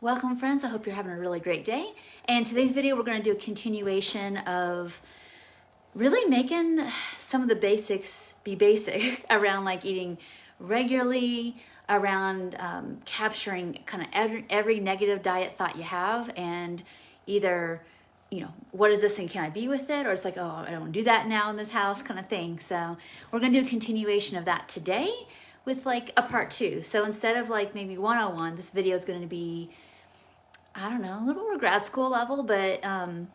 Welcome friends, I hope you're having a really great day. And today's video we're going to do a continuation of really making some of the basics be basic around like eating regularly, around capturing kind of every negative diet thought you have, and either, what is this and can I be with it? Or it's like, oh, I don't do that now in this house kind of thing. So we're going to do a continuation of that today with like a part 2. So instead of like maybe 101, this video is going to be, I don't know, a little more grad school level, but and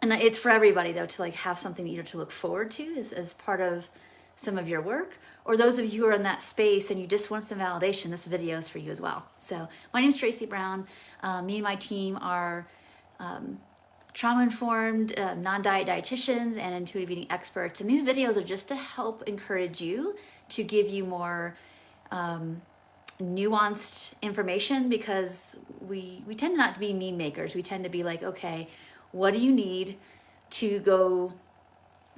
it's for everybody though, to like have something either to look forward to as part of some of your work, or those of you who are in that space and you just want some validation, this video is for you as well. So my name is Tracy Brown. Me and my team are trauma-informed, non-diet dietitians and intuitive eating experts, and these videos are just to help encourage you, to give you more nuanced information, because we tend not to be meme makers. We tend to be like, okay, what do you need to go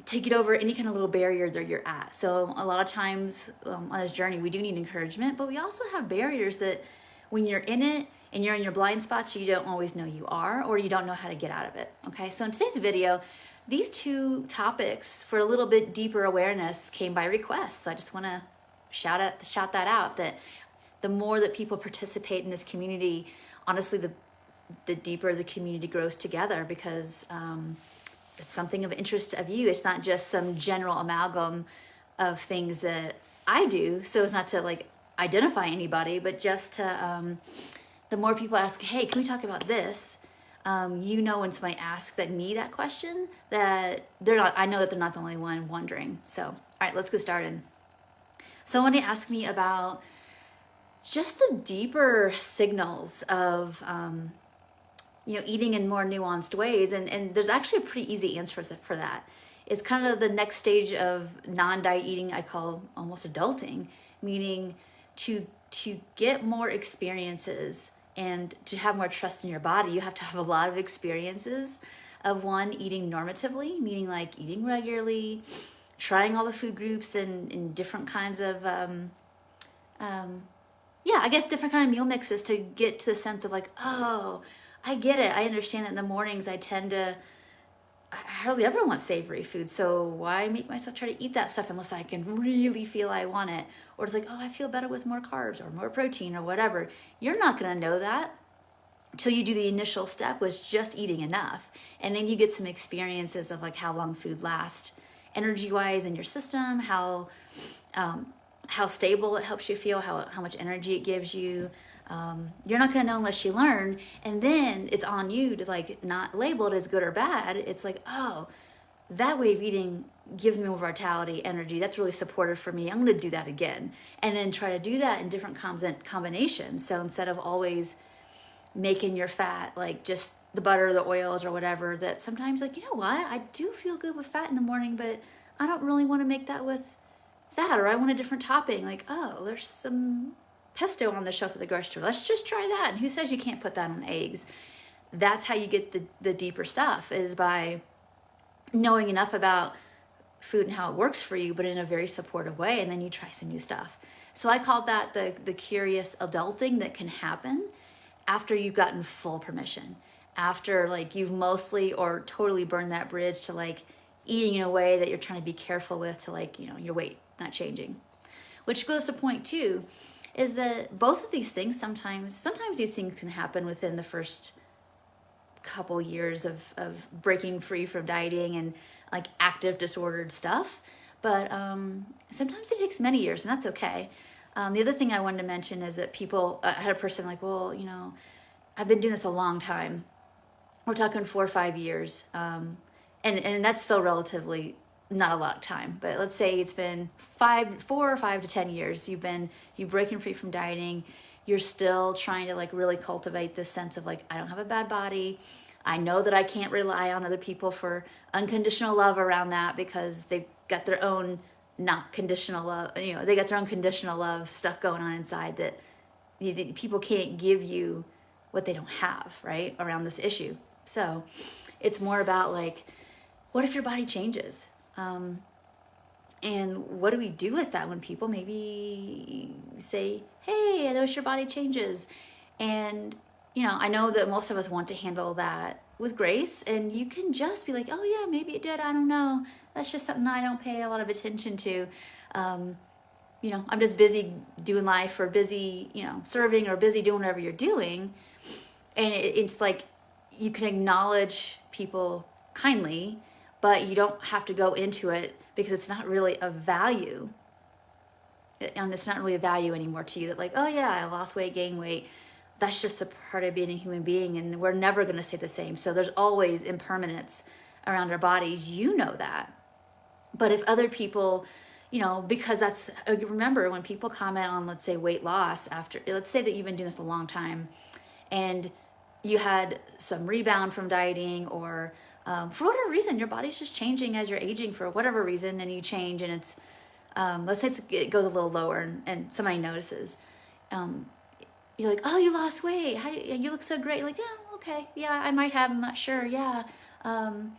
to get over any kind of little barrier that you're at? So a lot of times on this journey we do need encouragement, but we also have barriers that when you're in it and you're in your blind spots, you don't always know you are, or you don't know how to get out of it. Okay, so in today's video, these two topics for a little bit deeper awareness came by request. So I just want to shout that out, that the more that people participate in this community, honestly, the deeper the community grows together, because it's something of interest of you. It's not just some general amalgam of things that I do. So it's not to like identify anybody, but just to, the more people ask, hey, can we talk about this? When somebody asks that question, that I know that they're not the only one wondering. So, all right, let's get started. So when they ask me about just the deeper signals of, eating in more nuanced ways. And there's actually a pretty easy answer for that. It's kind of the next stage of non-diet eating I call almost adulting, meaning to get more experiences and to have more trust in your body, you have to have a lot of experiences of one, eating normatively, meaning like eating regularly, trying all the food groups and different kinds of different kind of meal mixes, to get to the sense of like, oh, I get it. I understand that in the mornings I hardly ever want savory food. So why make myself try to eat that stuff unless I can really feel I want it? Or it's like, oh, I feel better with more carbs or more protein or whatever. You're not going to know that until you do the initial step, was just eating enough. And then you get some experiences of like how long food lasts energy-wise in your system, how stable it helps you feel, how much energy it gives you. You're not going to know unless you learn, and then it's on you to like not label it as good or bad. It's like, oh, that way of eating gives me more vitality, energy. That's really supportive for me. I'm going to do that again, and then try to do that in different combinations. So instead of always making your fat like just the butter, the oils, or whatever, that sometimes like, you know what, I do feel good with fat in the morning, but I don't really want to make that with that, or I want a different topping. Like, oh, there's some pesto on the shelf at the grocery store. Let's just try that. And who says you can't put that on eggs? That's how you get the deeper stuff, is by knowing enough about food and how it works for you, but in a very supportive way. And then you try some new stuff. So I called that the curious adulting that can happen after you've gotten full permission, after like you've mostly or totally burned that bridge to like eating in a way that you're trying to be careful with, to like, your weight not changing. Which goes to point 2, is that both of these things, sometimes these things can happen within the first couple years of breaking free from dieting and like active disordered stuff. But sometimes it takes many years, and that's okay. The other thing I wanted to mention is that I had a person like, well, I've been doing this a long time. We're talking 4 or 5 years. And that's still relatively not a lot of time, but let's say it's been 4 or 5 to 10 years. You've breaking free from dieting. You're still trying to like really cultivate this sense of like, I don't have a bad body. I know that I can't rely on other people for unconditional love around that, because they've got their own not conditional love. They got their own conditional love stuff going on inside, that people can't give you what they don't have, right, around this issue. So it's more about like, what if your body changes? And what do we do with that when people maybe say, hey, I notice your body changes, and I know that most of us want to handle that with grace, and you can just be like, oh yeah, maybe it did. I don't know. That's just something I don't pay a lot of attention to. Um, I'm just busy doing life, or busy, serving, or busy doing whatever you're doing. And it's like, you can acknowledge people kindly, but you don't have to go into it, because it's not really a value. And it's not really a value anymore to you, that like, oh yeah, I lost weight, gained weight. That's just a part of being a human being, and we're never going to stay the same. So there's always impermanence around our bodies. You know that. But if other people, because that's, remember, when people comment on, let's say, weight loss after, let's say that you've been doing this a long time, and you had some rebound from dieting, or for whatever reason, your body's just changing as you're aging for whatever reason, and you change, and it's, let's say it goes a little lower, and somebody notices. You're like, oh, you lost weight. You look so great. You're like, yeah, okay. Yeah, I might have. I'm not sure. Yeah. And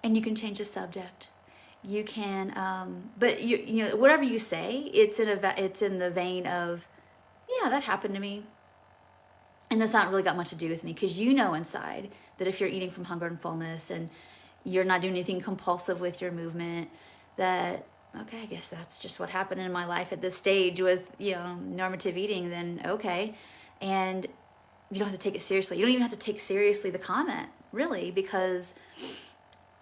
you can change the subject. You can, but whatever you say, it's in the vein of, yeah, that happened to me. And that's not really got much to do with me, because inside that if you're eating from hunger and fullness, and you're not doing anything compulsive with your movement, that, okay, I guess that's just what happened in my life at this stage with, normative eating, then okay. And you don't have to take it seriously. You don't even have to take seriously the comment, really, because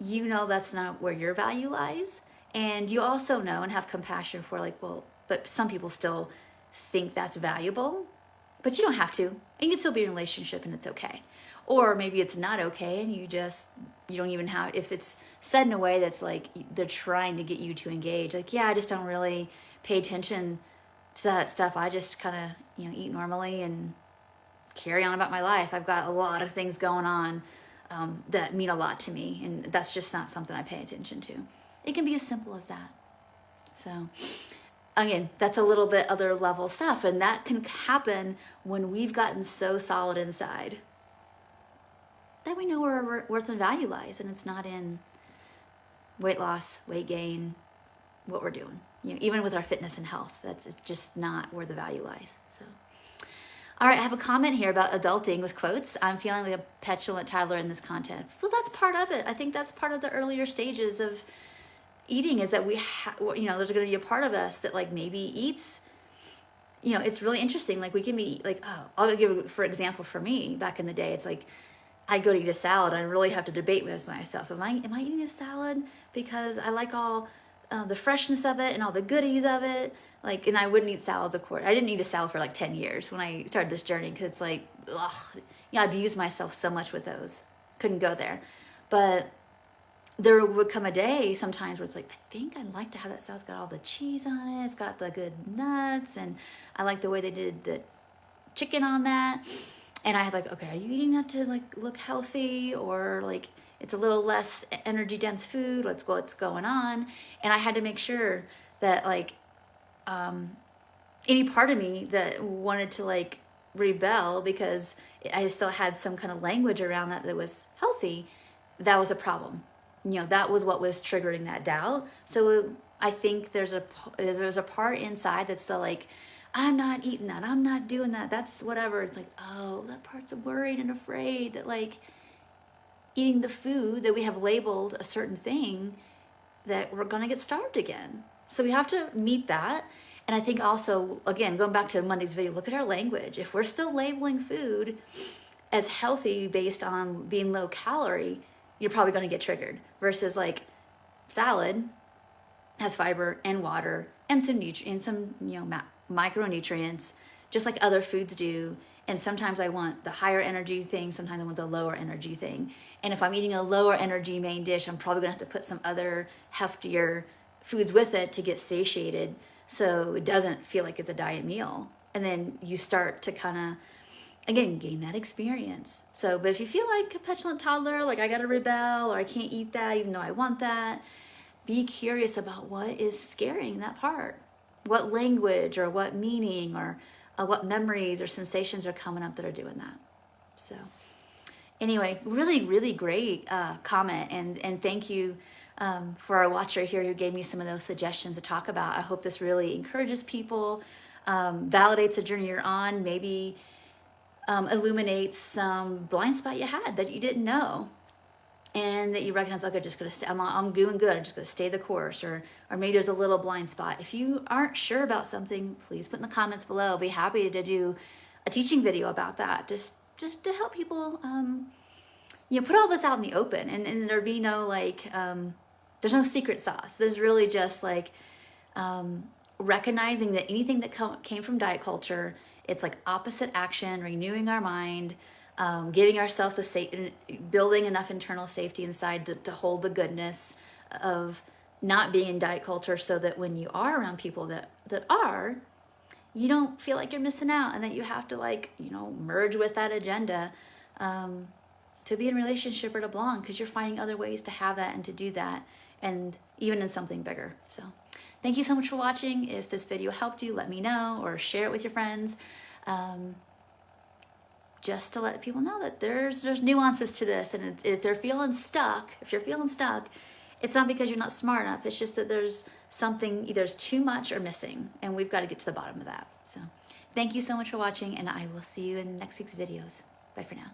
that's not where your value lies. And you also know and have compassion for, like, well, but some people still think that's valuable, but you don't have to. And you can still be in a relationship, and it's okay. Or maybe it's not okay, and you don't even have, if it's said in a way that's like they're trying to get you to engage, like, yeah, I just don't really pay attention to that stuff. I just kind of, eat normally and carry on about my life. I've got a lot of things going on that mean a lot to me, and that's just not something I pay attention to. It can be as simple as that. So again, that's a little bit other level stuff, and that can happen when we've gotten so solid inside that we know where our worth and value lies, and it's not in weight loss, weight gain, what we're doing. Even with our fitness and health, it's just not where the value lies. So, all right, I have a comment here about adulting with quotes. I'm feeling like a petulant toddler in this context. So that's part of it. I think that's part of the earlier stages of eating, is that there's going to be a part of us that, like, maybe eats. It's really interesting. Like, we can be like, oh, I'll give, for example, for me back in the day, it's like, I go to eat a salad, and I really have to debate with myself. Am I eating a salad because I like all the freshness of it and all the goodies of it? Like, and I wouldn't eat salads, of course. I didn't eat a salad for like 10 years when I started this journey, because it's like, ugh, I abused myself so much with those. Couldn't go there. But there would come a day sometimes where it's like, I think I'd like to have that salad. It's got all the cheese on it. It's got the good nuts, and I like the way they did the chicken on that. And I had like, okay, are you eating that to like look healthy, or like it's a little less energy dense food? What's going on? And I had to make sure that, like, any part of me that wanted to like rebel because I still had some kind of language around that was healthy, that was a problem. That was what was triggering that doubt. So I think there's a part inside that's still like, I'm not eating that, I'm not doing that, that's whatever. It's like, oh, that part's worried and afraid that, like, eating the food that we have labeled a certain thing, that we're going to get starved again. So we have to meet that. And I think also, again, going back to Monday's video, look at our language. If we're still labeling food as healthy based on being low calorie, you're probably going to get triggered. Versus, like, salad has fiber and water and some micronutrients, just like other foods do. And sometimes I want the higher energy thing, sometimes I want the lower energy thing. And if I'm eating a lower energy main dish, I'm probably gonna have to put some other heftier foods with it to get satiated, so it doesn't feel like it's a diet meal. And then you start to kind of, again, gain that experience. So, but if you feel like a petulant toddler, like I gotta rebel, or I can't eat that even though I want that, be curious about what is scaring that part. What language or what meaning or what memories or sensations are coming up that are doing that. So anyway, really, really great comment. And thank you for our watcher here who gave me some of those suggestions to talk about. I hope this really encourages people, validates the journey you're on. Maybe illuminates some blind spot you had that you didn't know, and that you recognize, okay, just gonna stay, I'm doing good, I'm just gonna stay the course, or maybe there's a little blind spot. If you aren't sure about something, please put in the comments below. I'll be happy to do a teaching video about that, just to help people, put all this out in the open, and there be no there's no secret sauce. There's really just recognizing that anything that came from diet culture, it's like opposite action, renewing our mind, giving ourselves building enough internal safety inside to hold the goodness of not being in diet culture, so that when you are around people that are, you don't feel like you're missing out, and that you have to merge with that agenda to be in a relationship or to belong, because you're finding other ways to have that and to do that, and even in something bigger. So thank you so much for watching. If this video helped you, let me know, or share it with your friends. Just to let people know that there's nuances to this, and if you're feeling stuck, it's not because you're not smart enough. It's just that there's something, either there's too much or missing, and we've got to get to the bottom of that. So thank you so much for watching, and I will see you in next week's videos. Bye for now.